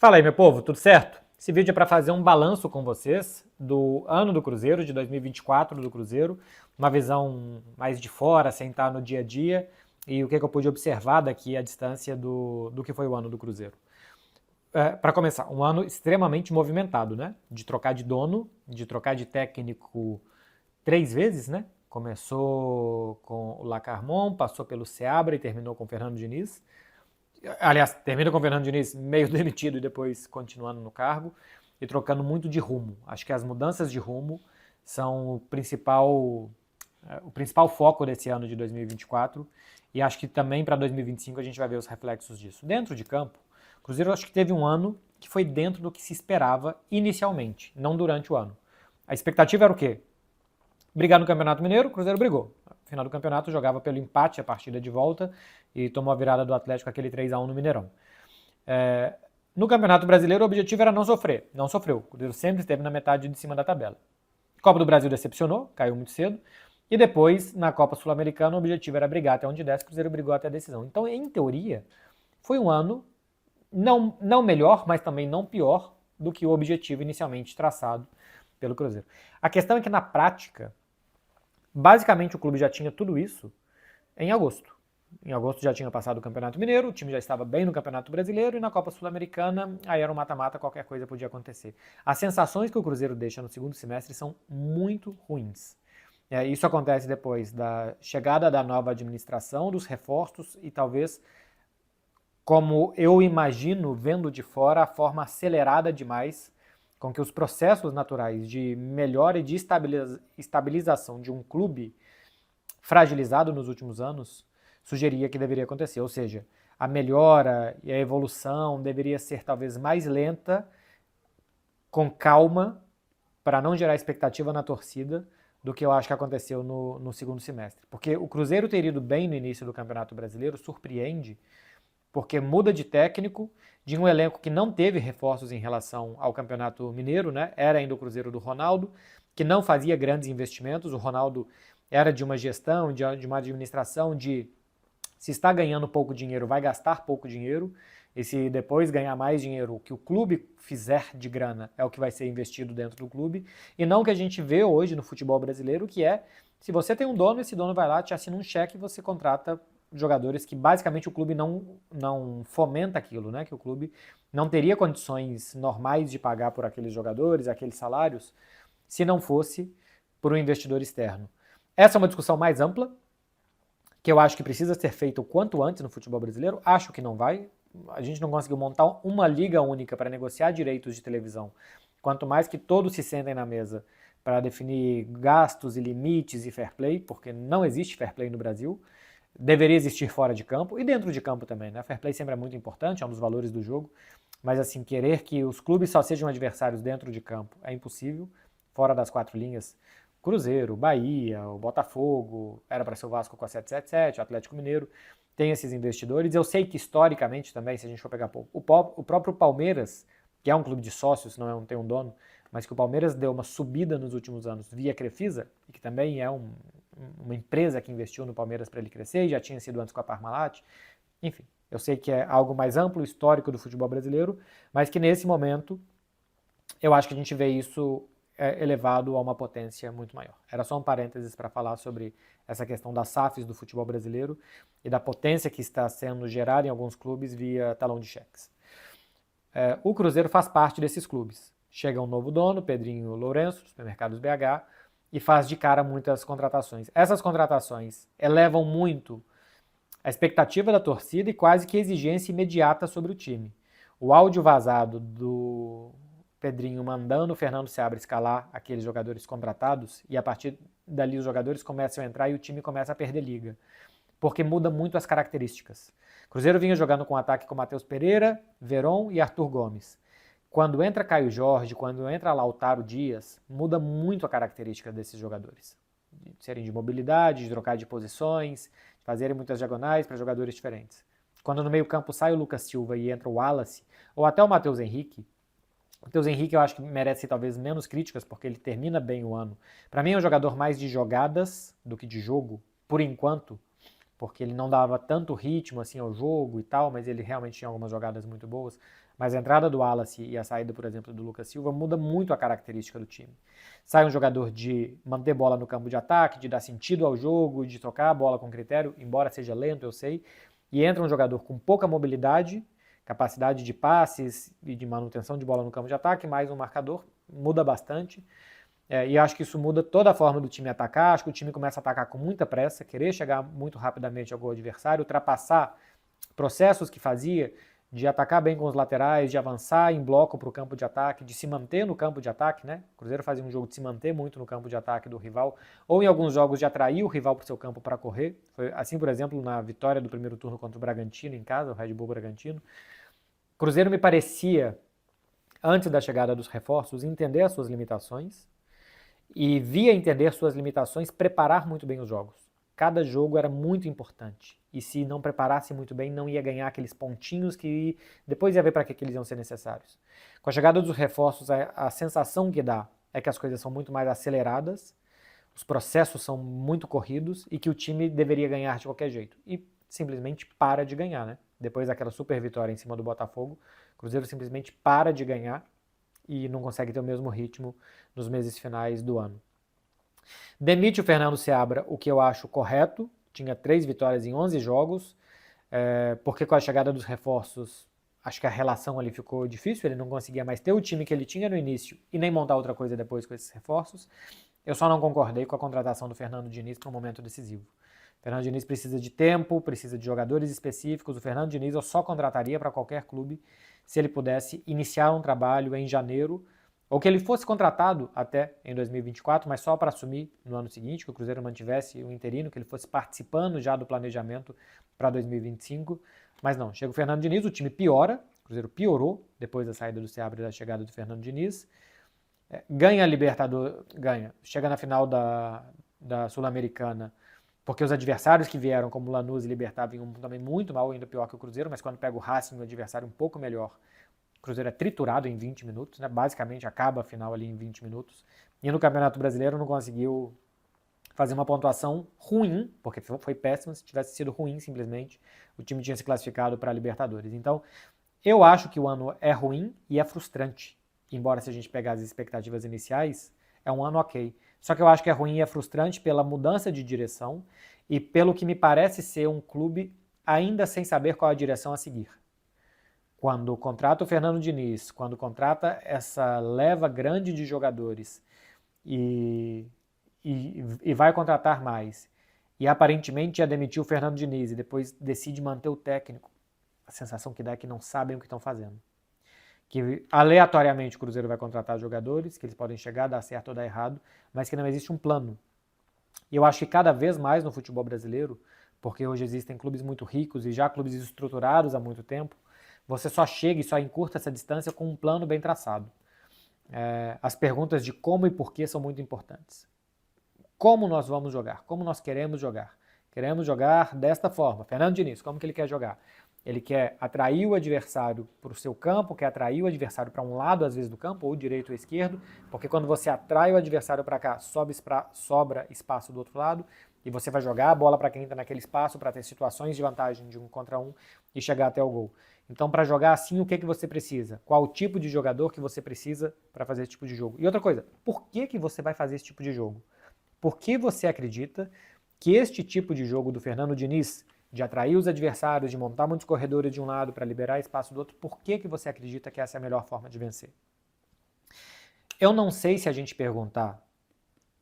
Fala aí, meu povo, tudo certo? Esse vídeo é para fazer um balanço com vocês do ano do Cruzeiro, de 2024 do Cruzeiro, uma visão mais de fora, sem estar no dia a dia, e o que eu pude observar daqui à distância do que foi o ano do Cruzeiro. Para começar, um ano extremamente movimentado, né? De trocar de dono, de trocar de técnico 3 vezes, né? Começou com o Lacarmon, passou pelo Seabra e terminou com o Fernando Diniz. Aliás, termina com o Fernando Diniz meio demitido e depois continuando no cargo e trocando muito de rumo. Acho que as mudanças de rumo são o principal foco desse ano de 2024 e acho que também para 2025 a gente vai ver os reflexos disso. Dentro de campo, o Cruzeiro acho que teve um ano que foi dentro do que se esperava inicialmente, não durante o ano. A expectativa era o quê? Brigar no Campeonato Mineiro, o Cruzeiro brigou. No final do campeonato jogava pelo empate a partida de volta e tomou a virada do Atlético, aquele 3-1 no Mineirão. No Campeonato Brasileiro o objetivo era não sofrer. Não sofreu. O Cruzeiro sempre esteve na metade de cima da tabela. Copa do Brasil decepcionou, caiu muito cedo. E depois, na Copa Sul-Americana, o objetivo era brigar até onde desce, o Cruzeiro brigou até a decisão. Então, em teoria, foi um ano não melhor, mas também não pior do que o objetivo inicialmente traçado pelo Cruzeiro. A questão é que, na prática, basicamente o clube já tinha tudo isso em agosto. Em agosto já tinha passado o Campeonato Mineiro, o time já estava bem no Campeonato Brasileiro e na Copa Sul-Americana, aí era um mata-mata, qualquer coisa podia acontecer. As sensações que o Cruzeiro deixa no segundo semestre são muito ruins. Isso acontece depois da chegada da nova administração, dos reforços e talvez, como eu imagino, vendo de fora, a forma acelerada demais com que os processos naturais de melhora e de estabilização de um clube fragilizado nos últimos anos sugeria que deveria acontecer. Ou seja, a melhora e a evolução deveria ser talvez mais lenta, com calma, para não gerar expectativa na torcida, do que eu acho que aconteceu no segundo semestre. Porque o Cruzeiro ter ido bem no início do Campeonato Brasileiro surpreende, porque muda de técnico, de um elenco que não teve reforços em relação ao Campeonato Mineiro, né? Era ainda o Cruzeiro do Ronaldo, que não fazia grandes investimentos. O Ronaldo era de uma gestão, de uma administração de se está ganhando pouco dinheiro, vai gastar pouco dinheiro, e se depois ganhar mais dinheiro, o que o clube fizer de grana é o que vai ser investido dentro do clube, e não o que a gente vê hoje no futebol brasileiro, que é, se você tem um dono, esse dono vai lá, te assina um cheque e você contrata jogadores que basicamente o clube não fomenta aquilo, né? Que o clube não teria condições normais de pagar por aqueles jogadores, aqueles salários, se não fosse por um investidor externo. Essa é uma discussão mais ampla, que eu acho que precisa ser feita o quanto antes no futebol brasileiro. Acho que não vai. A gente não conseguiu montar uma liga única para negociar direitos de televisão. Quanto mais que todos se sentem na mesa para definir gastos e limites e fair play, porque não existe fair play no Brasil. Deveria existir fora de campo e dentro de campo também, né? Fair play sempre é muito importante, é um dos valores do jogo, mas assim, querer que os clubes só sejam adversários dentro de campo é impossível, fora das quatro linhas. Cruzeiro, Bahia, o Botafogo, era para ser o Vasco com a 777, o Atlético Mineiro, tem esses investidores. Eu sei que historicamente também, se a gente for pegar o próprio Palmeiras, que é um clube de sócios, não tem um dono, mas que o Palmeiras deu uma subida nos últimos anos via Crefisa, e que também é uma empresa que investiu no Palmeiras para ele crescer, e já tinha sido antes com a Parmalat. Enfim, eu sei que é algo mais amplo, histórico do futebol brasileiro, mas que nesse momento eu acho que a gente vê isso elevado a uma potência muito maior. Era só um parênteses para falar sobre essa questão das SAFs do futebol brasileiro e da potência que está sendo gerada em alguns clubes via talão de cheques. O Cruzeiro faz parte desses clubes. Chega um novo dono, Pedrinho Lourenço, Supermercados BH, e faz de cara muitas contratações. Essas contratações elevam muito a expectativa da torcida e quase que exigência imediata sobre o time. O áudio vazado do Pedrinho mandando o Fernando Seabra escalar aqueles jogadores contratados, e a partir dali os jogadores começam a entrar e o time começa a perder liga, porque muda muito as características. Cruzeiro vinha jogando com ataque com Matheus Pereira, Veron e Arthur Gomes. Quando entra Caio Jorge, quando entra Lautaro Dias, muda muito a característica desses jogadores. De serem de mobilidade, de trocar de posições, de fazerem muitas diagonais para jogadores diferentes. Quando no meio campo sai o Lucas Silva e entra o Wallace, ou até o Matheus Henrique, o Matheus Henrique eu acho que merece talvez menos críticas, porque ele termina bem o ano. Para mim é um jogador mais de jogadas do que de jogo, por enquanto, porque ele não dava tanto ritmo assim ao jogo e tal, mas ele realmente tinha algumas jogadas muito boas. mas a entrada do Wallace e a saída, por exemplo, do Lucas Silva muda muito a característica do time. Sai um jogador de manter bola no campo de ataque, de dar sentido ao jogo, de tocar a bola com critério, embora seja lento, eu sei, e entra um jogador com pouca mobilidade, capacidade de passes e de manutenção de bola no campo de ataque, mais um marcador, muda bastante. E acho que isso muda toda a forma do time atacar, acho que o time começa a atacar com muita pressa, querer chegar muito rapidamente ao gol adversário, ultrapassar processos que fazia de atacar bem com os laterais, de avançar em bloco para o campo de ataque, de se manter no campo de ataque, né? O Cruzeiro fazia um jogo de se manter muito no campo de ataque do rival, ou em alguns jogos de atrair o rival para o seu campo para correr. Foi assim, por exemplo, na vitória do primeiro turno contra o Bragantino em casa, o Red Bull Bragantino. O Cruzeiro me parecia, antes da chegada dos reforços, entender as suas limitações, e via entender suas limitações, preparar muito bem os jogos. Cada jogo era muito importante, e se não preparasse muito bem, não ia ganhar aqueles pontinhos que depois ia ver para que eles iam ser necessários. Com a chegada dos reforços, a sensação que dá é que as coisas são muito mais aceleradas, os processos são muito corridos e que o time deveria ganhar de qualquer jeito. E simplesmente para de ganhar, né? Depois daquela super vitória em cima do Botafogo, o Cruzeiro simplesmente para de ganhar e não consegue ter o mesmo ritmo nos meses finais do ano. Demite o Fernando Seabra, o que eu acho correto, tinha 3 vitórias em 11 jogos, porque com a chegada dos reforços, acho que a relação ali ficou difícil, ele não conseguia mais ter o time que ele tinha no início e nem montar outra coisa depois com esses reforços. Eu só não concordei com a contratação do Fernando Diniz para um momento decisivo. O Fernando Diniz precisa de tempo, precisa de jogadores específicos. O Fernando Diniz eu só contrataria para qualquer clube se ele pudesse iniciar um trabalho em janeiro, ou que ele fosse contratado até em 2024, mas só para assumir no ano seguinte, que o Cruzeiro mantivesse o interino, que ele fosse participando já do planejamento para 2025. Mas não, chega o Fernando Diniz, o time piora, o Cruzeiro piorou depois da saída do Seabra e da chegada do Fernando Diniz. Ganha a Libertadores, chega na final da Sul-Americana, porque os adversários que vieram, como Lanús e Libertad, vinham também muito mal, ainda pior que o Cruzeiro, mas quando pega o Racing, o adversário um pouco melhor, o Cruzeiro é triturado em 20 minutos, né? Basicamente acaba a final ali em 20 minutos. E no Campeonato Brasileiro não conseguiu fazer uma pontuação ruim, porque foi péssimo, se tivesse sido ruim simplesmente, o time tinha se classificado para a Libertadores. Então, eu acho que o ano é ruim e é frustrante, embora se a gente pegar as expectativas iniciais, é um ano ok. Só que eu acho que é ruim e é frustrante pela mudança de direção e pelo que me parece ser um clube ainda sem saber qual a direção a seguir. Quando contrata o Fernando Diniz, quando contrata essa leva grande de jogadores e vai contratar mais, e aparentemente ia demitir o Fernando Diniz e depois decide manter o técnico, a sensação que dá é que não sabem o que estão fazendo. Que aleatoriamente o Cruzeiro vai contratar jogadores, que eles podem chegar, dar certo ou dar errado, mas que não existe um plano. E eu acho que cada vez mais no futebol brasileiro, porque hoje existem clubes muito ricos e já clubes estruturados há muito tempo, você só chega e só encurta essa distância com um plano bem traçado. As perguntas de como e porquê são muito importantes. Como nós vamos jogar? Como nós queremos jogar? Queremos jogar desta forma. Fernando Diniz, como que ele quer jogar? Ele quer atrair o adversário para o seu campo, quer atrair o adversário para um lado, às vezes, do campo, ou direito ou esquerdo, porque quando você atrai o adversário para cá, sobra espaço do outro lado, e você vai jogar a bola para quem está naquele espaço para ter situações de vantagem de 1 contra 1 e chegar até o gol. Então, para jogar assim, o que você precisa? Qual o tipo de jogador que você precisa para fazer esse tipo de jogo? E outra coisa, por que você vai fazer esse tipo de jogo? Por que você acredita que este tipo de jogo do Fernando Diniz, de atrair os adversários, de montar muitos corredores de um lado para liberar espaço do outro, por que você acredita que essa é a melhor forma de vencer? Eu não sei se a gente perguntar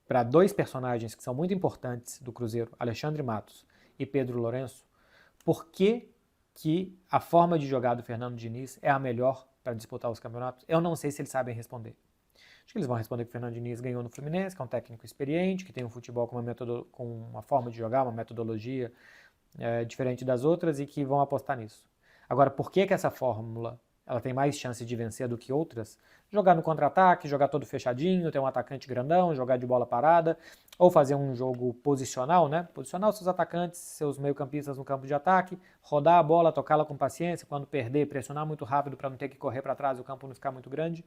para 2 personagens que são muito importantes do Cruzeiro, Alexandre Matos e Pedro Lourenço, por que a forma de jogar do Fernando Diniz é a melhor para disputar os campeonatos? Eu não sei se eles sabem responder. Acho que eles vão responder que o Fernando Diniz ganhou no Fluminense, que é um técnico experiente, que tem um futebol com uma forma de jogar, uma metodologia diferente das outras e que vão apostar nisso. Agora, por que essa fórmula ela tem mais chance de vencer do que outras? Jogar no contra-ataque, jogar todo fechadinho, ter um atacante grandão, jogar de bola parada, ou fazer um jogo posicional, né? Posicionar os seus atacantes, seus meio-campistas no campo de ataque, rodar a bola, tocá-la com paciência, quando perder, pressionar muito rápido para não ter que correr para trás e o campo não ficar muito grande.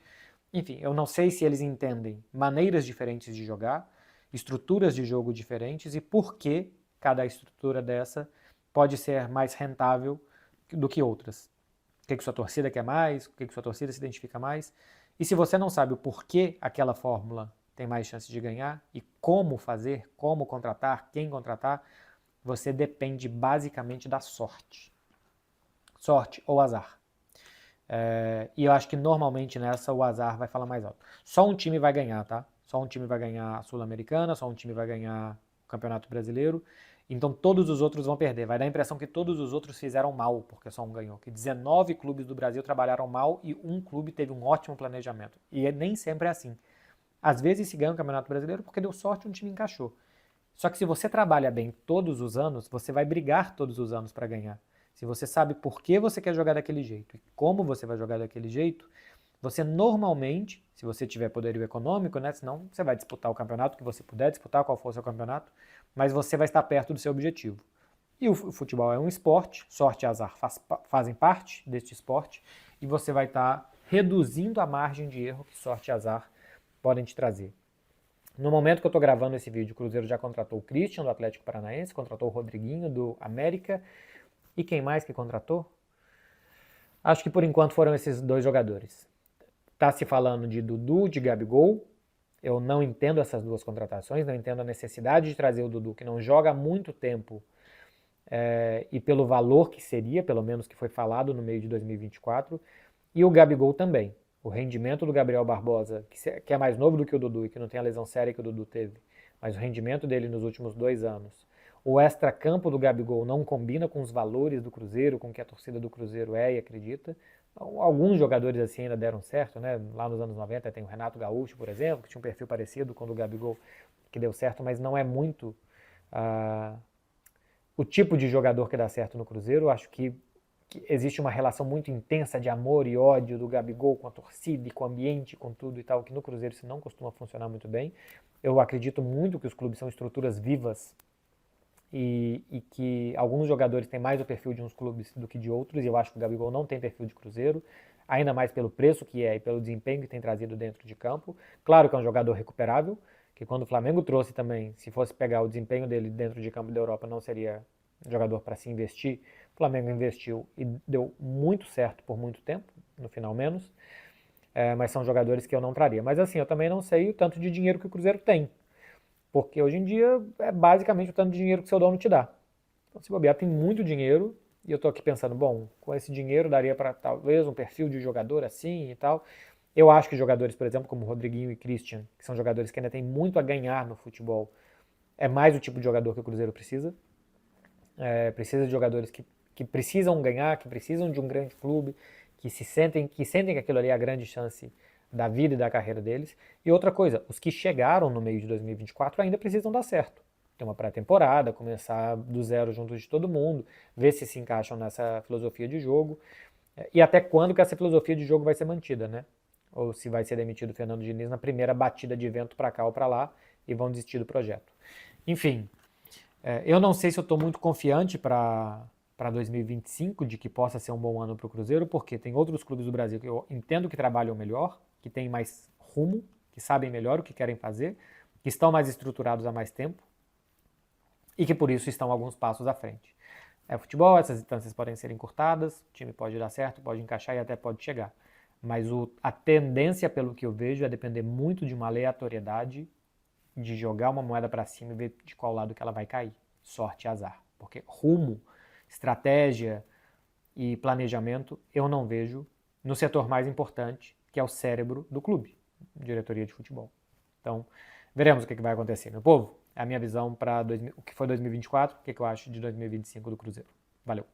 Enfim, eu não sei se eles entendem maneiras diferentes de jogar, estruturas de jogo diferentes e por que cada estrutura dessa pode ser mais rentável do que outras. que sua torcida quer mais, o que sua torcida se identifica mais. E se você não sabe o porquê aquela fórmula tem mais chances de ganhar e como fazer, como contratar, quem contratar, você depende basicamente da sorte. Sorte ou azar. E eu acho que normalmente nessa o azar vai falar mais alto. Só um time vai ganhar, tá? Só um time vai ganhar a Sul-Americana, só um time vai ganhar o Campeonato Brasileiro. Então todos os outros vão perder. Vai dar a impressão que todos os outros fizeram mal, porque só um ganhou. Que 19 clubes do Brasil trabalharam mal e um clube teve um ótimo planejamento. E nem sempre é assim. Às vezes se ganha o Campeonato Brasileiro porque deu sorte e um time encaixou. Só que se você trabalha bem todos os anos, você vai brigar todos os anos para ganhar. Se você sabe por que você quer jogar daquele jeito e como você vai jogar daquele jeito, você normalmente, se você tiver poderio econômico, né, senão você vai disputar o campeonato que você puder disputar, qual for o seu campeonato, mas você vai estar perto do seu objetivo. E o futebol é um esporte, sorte e azar fazem parte deste esporte, e você vai estar reduzindo a margem de erro que sorte e azar podem te trazer. No momento que eu estou gravando esse vídeo, o Cruzeiro já contratou o Christian, do Atlético Paranaense, contratou o Rodriguinho, do América. E quem mais que contratou? Acho que por enquanto foram esses dois jogadores. Está se falando de Dudu, de Gabigol. Eu não entendo essas duas contratações, não entendo a necessidade de trazer o Dudu, que não joga há muito tempo, e pelo valor que seria, pelo menos que foi falado no meio de 2024, e o Gabigol também. O rendimento do Gabriel Barbosa, que é mais novo do que o Dudu e que não tem a lesão séria que o Dudu teve, mas o rendimento dele nos últimos 2 anos. O extracampo do Gabigol não combina com os valores do Cruzeiro, com o que a torcida do Cruzeiro é e acredita. Alguns jogadores assim ainda deram certo, né? Lá nos anos 90 tem o Renato Gaúcho, por exemplo, que tinha um perfil parecido com o do Gabigol, que deu certo, mas não é muito o tipo de jogador que dá certo no Cruzeiro. Eu acho que existe uma relação muito intensa de amor e ódio do Gabigol com a torcida e com o ambiente, com tudo e tal, que no Cruzeiro isso não costuma funcionar muito bem. Eu acredito muito que os clubes são estruturas vivas e que alguns jogadores têm mais o perfil de uns clubes do que de outros, e eu acho que o Gabigol não tem perfil de Cruzeiro, ainda mais pelo preço que é e pelo desempenho que tem trazido dentro de campo. Claro que é um jogador recuperável, que quando o Flamengo trouxe também, se fosse pegar o desempenho dele dentro de campo da Europa, não seria um jogador para se investir. O Flamengo investiu e deu muito certo por muito tempo, no final menos, mas são jogadores que eu não traria. Mas assim, eu também não sei o tanto de dinheiro que o Cruzeiro tem, porque hoje em dia é basicamente o tanto de dinheiro que seu dono te dá. Então, se bobear, tem muito dinheiro, e eu tô aqui pensando, bom, com esse dinheiro daria para talvez um perfil de jogador assim e tal. Eu acho que jogadores, por exemplo, como Rodriguinho e Christian, que são jogadores que ainda têm muito a ganhar no futebol, é mais o tipo de jogador que o Cruzeiro precisa. Precisa de jogadores que precisam ganhar, que precisam de um grande clube, que sentem que aquilo ali é a grande chance da vida e da carreira deles. E outra coisa, os que chegaram no meio de 2024 ainda precisam dar certo. Ter uma pré-temporada, começar do zero junto de todo mundo, ver se encaixam nessa filosofia de jogo, e até quando que essa filosofia de jogo vai ser mantida, né? Ou se vai ser demitido o Fernando Diniz na primeira batida de vento para cá ou para lá e vão desistir do projeto. Enfim, eu não sei se eu estou muito confiante para 2025 de que possa ser um bom ano para o Cruzeiro, porque tem outros clubes do Brasil que eu entendo que trabalham melhor, que têm mais rumo, que sabem melhor o que querem fazer, que estão mais estruturados há mais tempo e que por isso estão alguns passos à frente. Futebol, essas instâncias podem ser encurtadas, o time pode dar certo, pode encaixar e até pode chegar. Mas a tendência, pelo que eu vejo, é depender muito de uma aleatoriedade, de jogar uma moeda para cima e ver de qual lado que ela vai cair. Sorte e azar. Porque rumo, estratégia e planejamento eu não vejo no setor mais importante, que é o cérebro do clube, diretoria de futebol. Então, veremos o que vai acontecer, meu povo. É a minha visão para o que foi 2024, o que eu acho de 2025 do Cruzeiro. Valeu!